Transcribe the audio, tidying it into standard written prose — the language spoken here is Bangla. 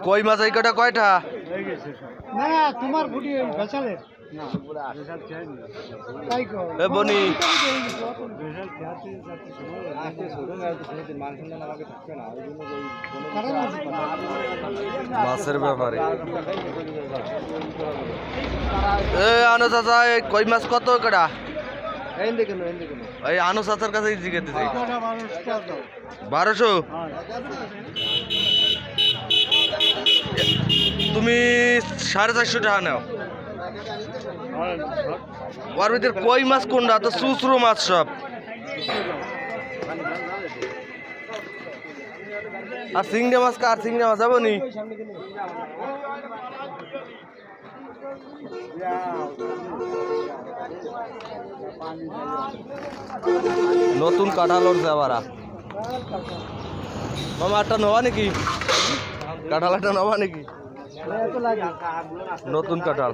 কই মাছ এই কটা কয়টা? না তোমার ফুটি ফেসালে এ বনি মাছের ব্যাপারে এ আনো চাচা এই কই মাছ কত কটা? এই আনো চাচার কাছে জিজ্ঞেস 1200। তুমি 450 টাকা নাও। ওর ভিতরে কই মাছ কোনটা? তো চুচরো মাছ সব। আর চিংড়ি মাছ কার? চিংড়ি মাছ যাবো নি? নতুন কাঁঠালোর যাবারা মামা একটা নেওয়া নাকি? কাঁঠাল একটা নেওয়া নাকি? নতুন কাঁঠাল।